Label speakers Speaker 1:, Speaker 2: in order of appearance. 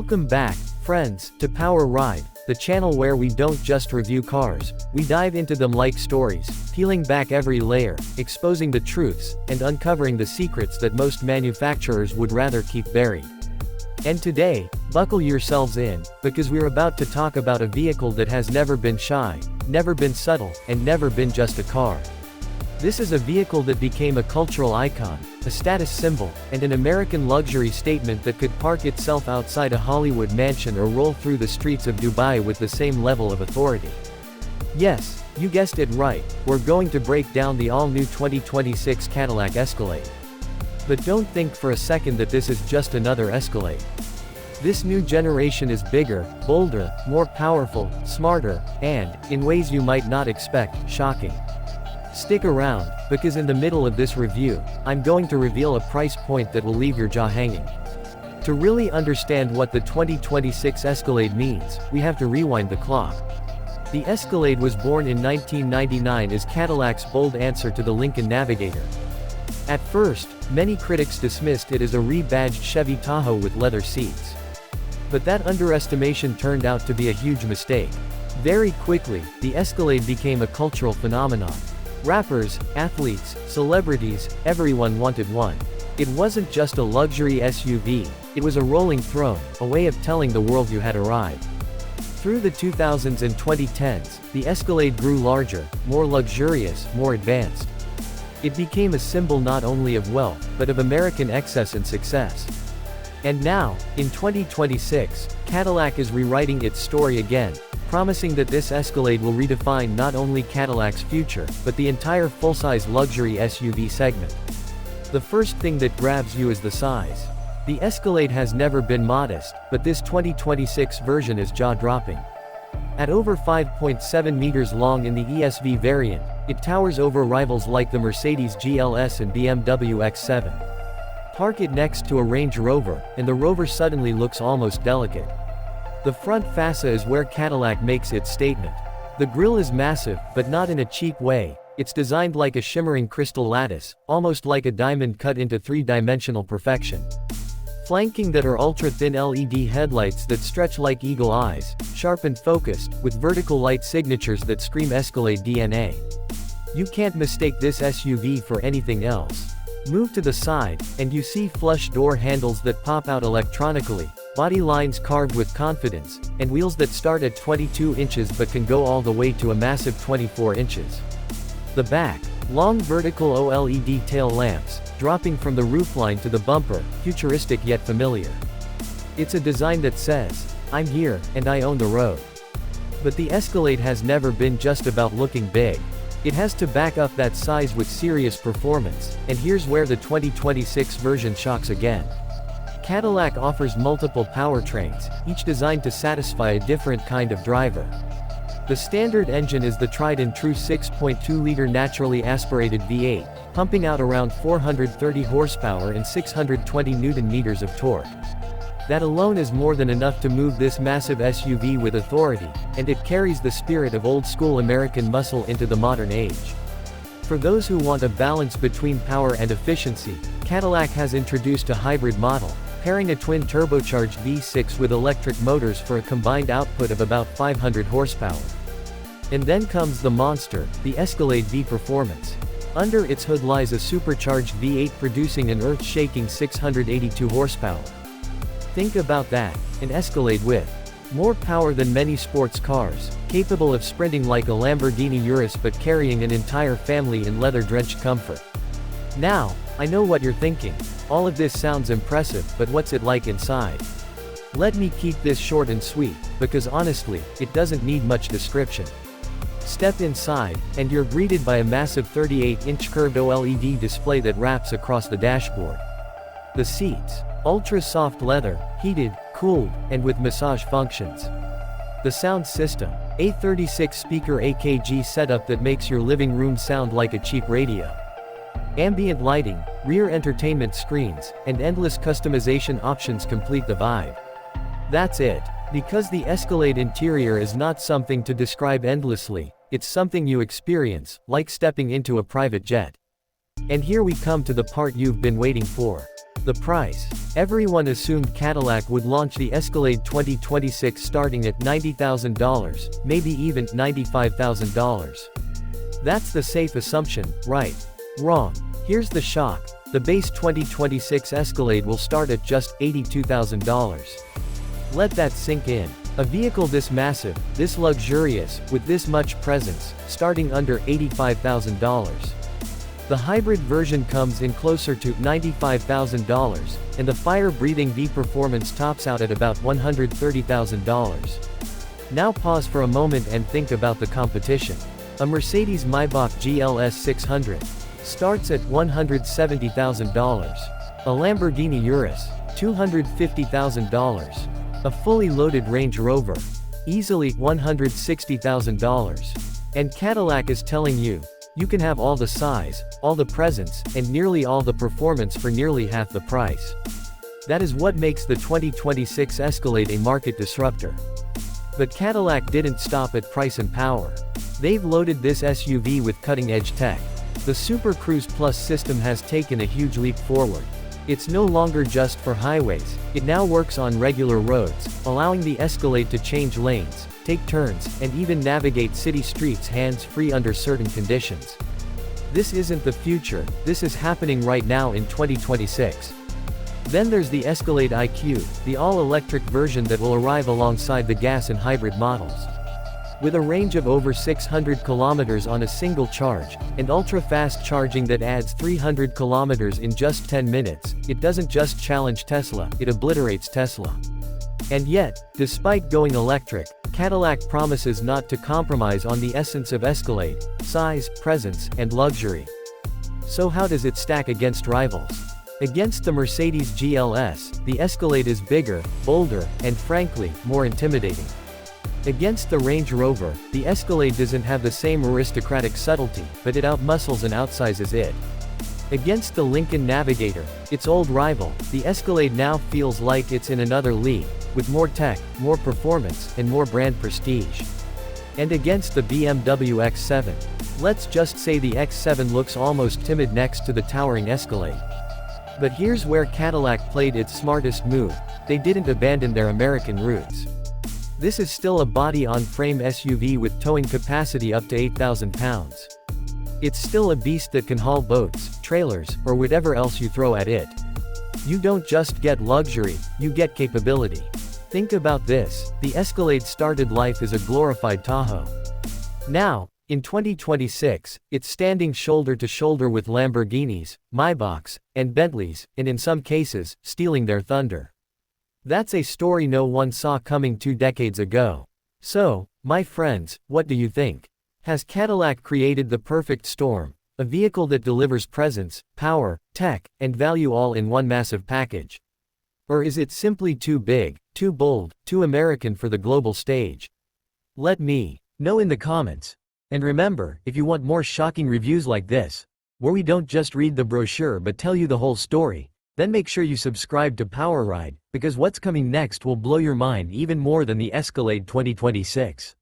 Speaker 1: Welcome back, friends, to Power Ride, the channel where we don't just review cars, we dive into them like stories, peeling back every layer, exposing the truths, and uncovering the secrets that most manufacturers would rather keep buried. And today, buckle yourselves in, because we're about to talk about a vehicle that has never been shy, never been subtle, and never been just a car. This is a vehicle that became a cultural icon, a status symbol, and an American luxury statement that could park itself outside a Hollywood mansion or roll through the streets of Dubai with the same level of authority. Yes, you guessed it right, we're going to break down the all-new 2026 Cadillac Escalade. But don't think for a second that this is just another Escalade. This new generation is bigger, bolder, more powerful, smarter, and, in ways you might not expect, shocking. Stick around, because in the middle of this review, I'm going to reveal a price point that will leave your jaw hanging. To really understand what the 2026 Escalade means, we have to rewind the clock. The Escalade was born in 1999 as Cadillac's bold answer to the Lincoln Navigator. At first, many critics dismissed it as a rebadged Chevy Tahoe with leather seats. But that underestimation turned out to be a huge mistake. Very quickly, the Escalade became a cultural phenomenon. Rappers, athletes, celebrities, everyone wanted one. It wasn't just a luxury SUV, it was a rolling throne, a way of telling the world you had arrived. Through the 2000s and 2010s, the Escalade grew larger, more luxurious, more advanced. It became a symbol not only of wealth, but of American excess and success. And now, in 2026, Cadillac is rewriting its story again, promising that this Escalade will redefine not only Cadillac's future, but the entire full-size luxury SUV segment. The first thing that grabs you is the size. The Escalade has never been modest, but this 2026 version is jaw-dropping. At over 5.7 meters long in the ESV variant, it towers over rivals like the Mercedes GLS and BMW X7. Park it next to a Range Rover, and the Rover suddenly looks almost delicate. The front fascia is where Cadillac makes its statement. The grille is massive, but not in a cheap way. It's designed like a shimmering crystal lattice, almost like a diamond cut into three-dimensional perfection. Flanking that are ultra-thin LED headlights that stretch like eagle eyes, sharp and focused, with vertical light signatures that scream Escalade DNA. You can't mistake this SUV for anything else. Move to the side, and you see flush door handles that pop out electronically, body lines carved with confidence, and wheels that start at 22 inches but can go all the way to a massive 24 inches. The back, long vertical OLED tail lamps, dropping from the roofline to the bumper, futuristic yet familiar. It's a design that says, I'm here, and I own the road. But the Escalade has never been just about looking big. It has to back up that size with serious performance, and here's where the 2026 version shocks again. Cadillac offers multiple powertrains, each designed to satisfy a different kind of driver. The standard engine is the tried-and-true 6.2-liter naturally aspirated V8, pumping out around 430 horsepower and 620 Nm of torque. That alone is more than enough to move this massive SUV with authority, and it carries the spirit of old-school American muscle into the modern age. For those who want a balance between power and efficiency, Cadillac has introduced a hybrid model, pairing a twin-turbocharged V6 with electric motors for a combined output of about 500 horsepower. And then comes the monster, the Escalade V Performance. Under its hood lies a supercharged V8 producing an earth-shaking 682 horsepower. Think about that, an Escalade with more power than many sports cars, capable of sprinting like a Lamborghini Urus but carrying an entire family in leather-drenched comfort. Now, I know what you're thinking. All of this sounds impressive, but what's it like inside? Let me keep this short and sweet, because honestly, it doesn't need much description. Step inside, and you're greeted by a massive 38-inch curved OLED display that wraps across the dashboard. The seats, ultra-soft leather, heated, cooled, and with massage functions. The sound system, a 36-speaker AKG setup that makes your living room sound like a cheap radio. Ambient lighting, rear entertainment screens, and endless customization options complete the vibe. That's it. Because the Escalade interior is not something to describe endlessly, it's something you experience, like stepping into a private jet. And here we come to the part you've been waiting for. The price. Everyone assumed Cadillac would launch the Escalade 2026 starting at $90,000, maybe even $95,000. That's the safe assumption, right? Wrong. Here's the shock. The base 2026 Escalade will start at just $82,000. Let that sink in. A vehicle this massive, this luxurious, with this much presence, starting under $85,000. The hybrid version comes in closer to $95,000, and the fire-breathing V performance tops out at about $130,000. Now pause for a moment and think about the competition. A Mercedes Maybach GLS 600 starts at $170,000. A Lamborghini Urus, $250,000. A fully loaded Range Rover, easily $160,000. And Cadillac is telling you, you can have all the size, all the presence, and nearly all the performance for nearly half the price. That is what makes the 2026 Escalade a market disruptor. But Cadillac didn't stop at price and power. They've loaded this SUV with cutting-edge tech. The Super Cruise Plus system has taken a huge leap forward. It's no longer just for highways, it now works on regular roads, allowing the Escalade to change lanes, take turns, and even navigate city streets hands-free under certain conditions. This isn't the future, this is happening right now in 2026. Then there's the Escalade IQ, the all-electric version that will arrive alongside the gas and hybrid models. With a range of over 600 kilometers on a single charge, and ultra-fast charging that adds 300 kilometers in just 10 minutes, it doesn't just challenge Tesla, it obliterates Tesla. And yet, despite going electric, Cadillac promises not to compromise on the essence of Escalade: size, presence, and luxury. So how does it stack against rivals? Against the Mercedes GLS, the Escalade is bigger, bolder, and frankly, more intimidating. Against the Range Rover, the Escalade doesn't have the same aristocratic subtlety, but it outmuscles and outsizes it. Against the Lincoln Navigator, its old rival, the Escalade now feels like it's in another league, with more tech, more performance, and more brand prestige. And against the BMW X7, let's just say the X7 looks almost timid next to the towering Escalade. But here's where Cadillac played its smartest move: they didn't abandon their American roots. This is still a body-on-frame SUV with towing capacity up to 8,000 pounds. It's still a beast that can haul boats, trailers, or whatever else you throw at it. You don't just get luxury, you get capability. Think about this: the Escalade started life as a glorified Tahoe. Now, in 2026, it's standing shoulder to shoulder with Lamborghinis, Maybachs, and Bentleys, and in some cases, stealing their thunder. That's a story no one saw coming 2 decades ago. So, my friends, what do you think? Has Cadillac created the perfect storm, a vehicle that delivers presence, power, tech, and value all in one massive package? Or is it simply too big, too bold, too American for the global stage? Let me know in the comments. And remember, if you want more shocking reviews like this, where we don't just read the brochure but tell you the whole story, then make sure you subscribe to Power Ride, because what's coming next will blow your mind even more than the Escalade 2026.